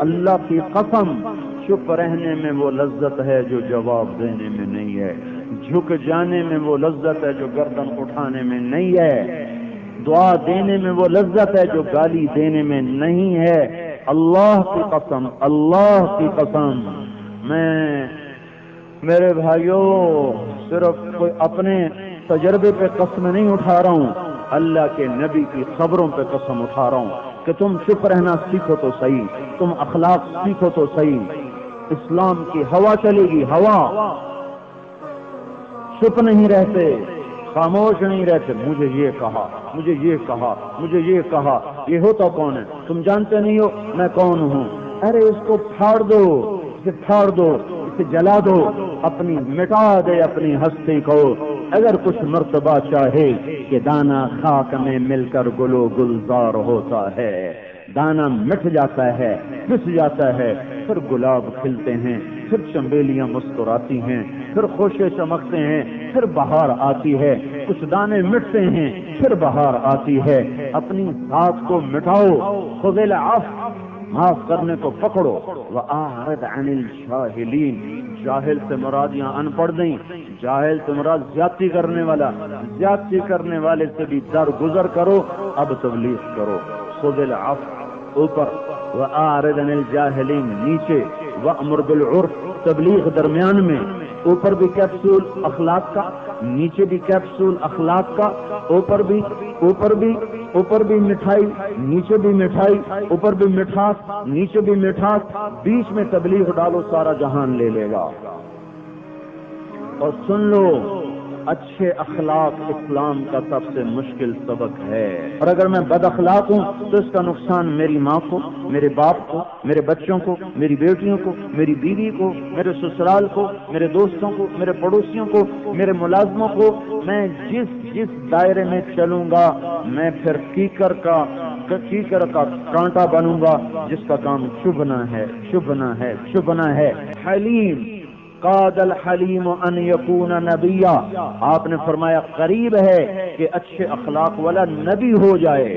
اللہ کی قسم چپ رہنے میں وہ لذت ہے جو جواب دینے میں نہیں ہے، جھک جانے میں وہ لذت ہے جو گردن اٹھانے میں نہیں ہے، دعا دینے میں وہ لذت ہے جو گالی دینے میں نہیں ہے۔ اللہ کی قسم، اللہ کی قسم، میں میرے بھائیوں صرف کوئی اپنے تجربے پہ قسم نہیں اٹھا رہا ہوں، اللہ کے نبی کی خبروں پہ قسم اٹھا رہا ہوں کہ تم چپ رہنا سیکھو تو صحیح، تم اخلاق سیکھو تو صحیح۔ اسلام کی ہوا چلے گی، ہوا، چپ نہیں رہتے، خاموش نہیں رہتے۔ مجھے یہ کہا، مجھے یہ کہا، مجھے یہ کہا، یہ ہوتا کون ہے؟ تم جانتے نہیں ہو میں کون ہوں؟ ارے اس کو پھاڑ دو، اسے پھاڑ دو، اسے جلا دو، اپنی مٹا دے اپنی ہستی کو۔ اگر کچھ مرتبہ چاہے کہ دانا خاک میں مل کر گلو گلزار ہوتا ہے، دانا مٹ جاتا ہے، پس جاتا ہے، پھر گلاب کھلتے ہیں، پھر چنبیلیاں مسکراتی ہیں، پھر خوشے چمکتے ہیں، پھر بہار آتی ہے۔ کچھ دانے مٹتے ہیں، پھر بہار آتی ہے۔ اپنی ذات کو مٹاؤ، خذ العفو، معاف کرنے کو پکڑو۔ وَأَعْرِضْ عَنِ الْجَاهِلِينَ، جاہل سے مراد یہاں ان پڑھ دیں، جاہل سے مراد زیادتی کرنے والا، زیادتی کرنے والے سے بھی درگزر کرو، اب تبلیغ کرو۔ خذ العفو اوپر، وَأَعْرِضْ عَنِ الْجَاهِلِينَ نیچے، وَأْمُرْ بِالْعُرْفِ تبلیغ درمیان میں، اوپر بھی کیپسول اخلاق کا، نیچے بھی کیپسول اخلاق کا، اوپر بھی مٹھائی، نیچے بھی مٹھائی، اوپر بھی مٹھاس، نیچے بھی مٹھاس، بیچ میں تبلیغ ڈالو، سارا جہان لے لے گا۔ اور سن لو، اچھے اخلاق اسلام کا سب سے مشکل سبق ہے، اور اگر میں بد اخلاق ہوں تو اس کا نقصان میری ماں کو، میرے باپ کو، میرے بچوں کو، میری بیٹیوں کو، میری بیوی کو، میرے سسرال کو، میرے دوستوں کو، میرے پڑوسیوں کو، میرے ملازموں کو۔ میں جس دائرے میں چلوں گا میں پھر کیکر کا کانٹا بنوں گا، جس کا کام چبھنا ہے، چبھنا ہے، چبھنا ہے۔ حلیم، قاد الحلیم ان یکون نبیا، آپ نے فرمایا قریب ہے کہ اچھے اخلاق والا نبی ہو جائے۔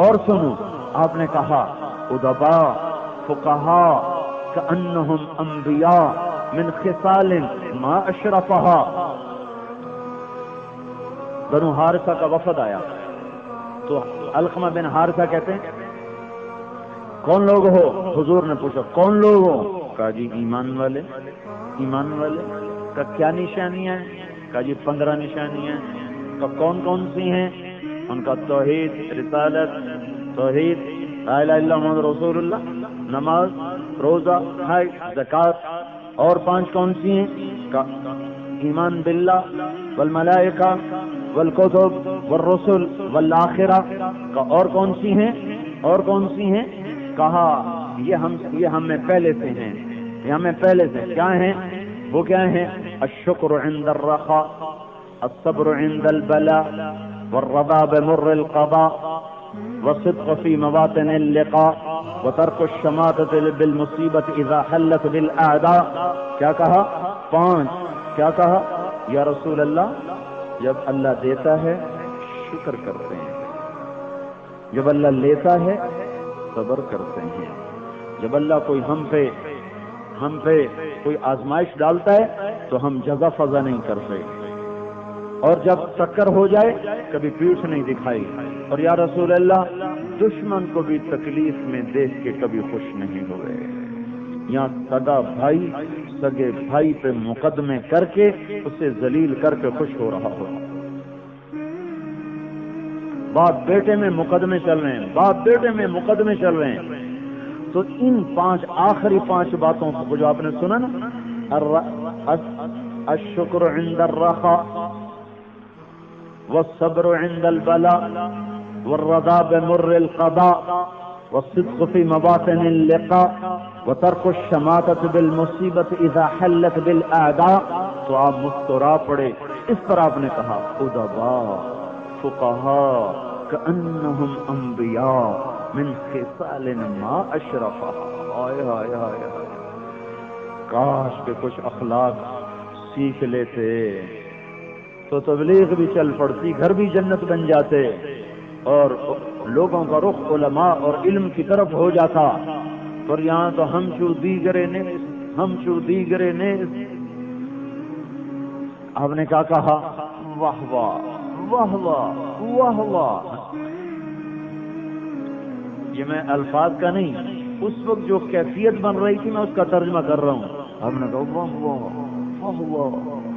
اور سنو، آپ نے کہا ادبا فقہا کانہم انبیاء من خصال ما اشرفها۔ بنو حارثہ کا وفد آیا تو علقمہ بن حارثہ کہتے ہیں کون لوگ ہو؟ حضور نے پوچھا کون لوگ ہو؟ کہا جی ایمان والے۔ ایمان والے کا کیا نشانیاں ہیں؟ کہا جی 15 نشانیاں ہیں۔ تو کون کون سی ہیں؟ ان کا توحید، رسالت، توحید، لا الہ الا اللہ محمد رسول اللہ، نماز، روزہ، حج، زکوٰۃ۔ اور 5 کون سی ہیں؟ ایمان باللہ والملائکہ والکتب والرسل والآخرہ۔ اور کون سی ہیں؟ اور کون سی ہیں؟ کہا یہ ہم میں پہلے سے ہیں، یہ ہمیں پہلے سے کیا ہیں؟ وہ کیا ہیں؟ الشکر عند الرخاء، الصبر عند البلاء، والرضا بمر القضاء، والصدق في مواطن اللقاء، وترك الشماتة بالمصیبت اذا حلت بالاعداء۔ کیا کہا؟ 5۔ کیا کہا؟ یا رسول اللہ جب اللہ دیتا ہے شکر کرتے ہیں، جب اللہ لیتا ہے صبر کرتے ہیں، جب اللہ کوئی ہم پہ کوئی آزمائش ڈالتا ہے تو ہم جزا فضا نہیں کرتے، اور جب ٹکر ہو جائے کبھی پیٹھ نہیں دکھائی، اور یا رسول اللہ دشمن کو بھی تکلیف میں دیکھ کے کبھی خوش نہیں ہوئے۔ یہاں سگے بھائی پہ مقدمے کر کے اسے ذلیل کر کے خوش ہو رہا ہو۔ باپ بیٹے میں مقدمے چل رہے ہیں، باپ بیٹے میں مقدمے چل رہے ہیں۔ تو ان 5 آخری 5 باتوں کو جو آپ نے سنا نا، الشکر عند الرخاء، والصبر عند البلاء، والرضا بمر القضاء، والصدق في مواطن اللقاء، وترك الشماتة بالمصیبت اذا حلت بالاعداء۔ تو آپ مسکرا پڑے۔ اس پر آپ نے کہا ادباء فقہاء کأنہم انبیاء من خصال ما اشرفها۔ ہائے ہائے ہائے ہائے، کاش کہ کچھ اخلاق سیکھ لیتے تو تبلیغ بھی چل پڑتی، گھر بھی جنت بن جاتے، اور لوگوں کا رخ علماء اور علم کی طرف ہو جاتا۔ اور یہاں تو ہم شو دیگرے نیز، ہم شو دیگرے نیز۔ آپ نے کیا کہا؟ واہ واہ واہ واہ واہ واہ۔ یہ میں الفاظ کا نہیں، اس وقت جو کیفیت بن رہی تھی میں اس کا ترجمہ کر رہا ہوں۔ آپ نے کہا واہ واہ واہ واہ۔